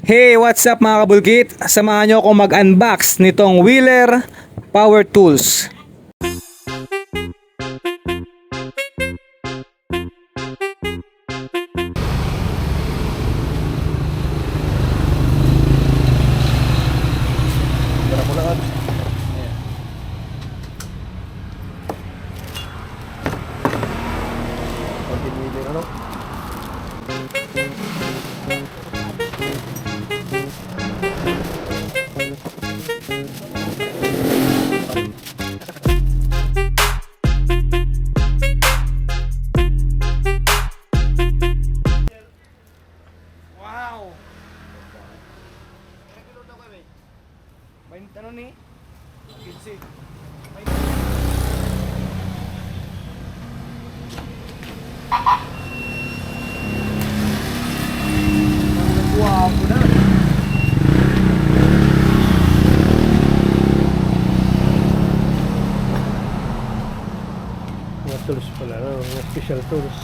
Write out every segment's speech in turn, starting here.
Hey, what's up mga kabulkit? Samahan nyo ako mag-unbox nitong Wheeler Power Tools. Wow! May ano ni? Kitsi. Guwapo na. Mga tools pala, no? Mga special tools.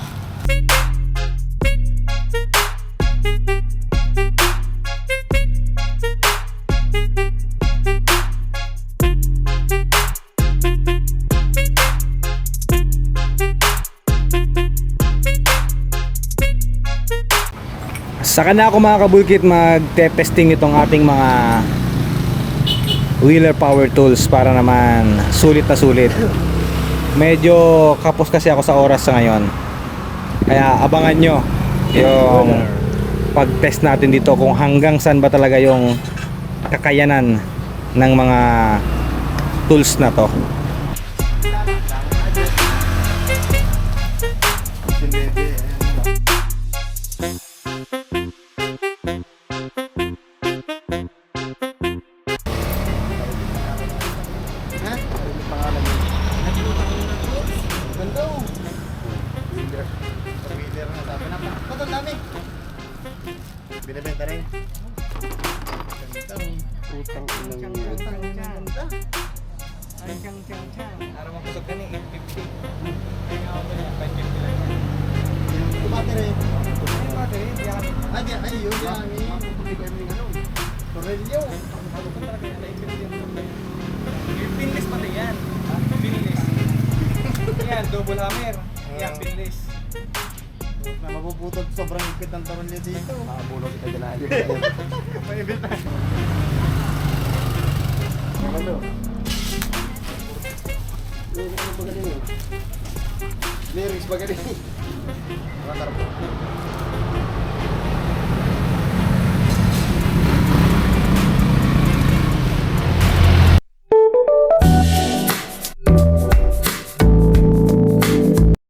Saka na ako mga kabulkit mag-testing itong ating mga Wheeler Power Tools para naman sulit na sulit. Medyo kapos kasi ako sa oras sa ngayon, kaya abangan nyo yung pag-test natin dito kung hanggang saan ba talaga yung kakayanan ng mga tools na to. Binibenta rin. Utang ilang Ay, chang. Araw makusog ka ni 850. Ay, nga ako na 550 lang yan. Yung battery. Ay, battery, hindi ako. Ay, yun. Mapupuli kayo ng ano. Tornilyo. Ano ko talaga yan? 850 yung pinless pati yan. Pinless. Yan, double hammer. Yan, pinless. Na mapuputol sobrang higpit ng tornilyo dito. bulog kita dyan na. May ibita. Ano? Ano ba galing yun? Lyrics ba galing? Matar po.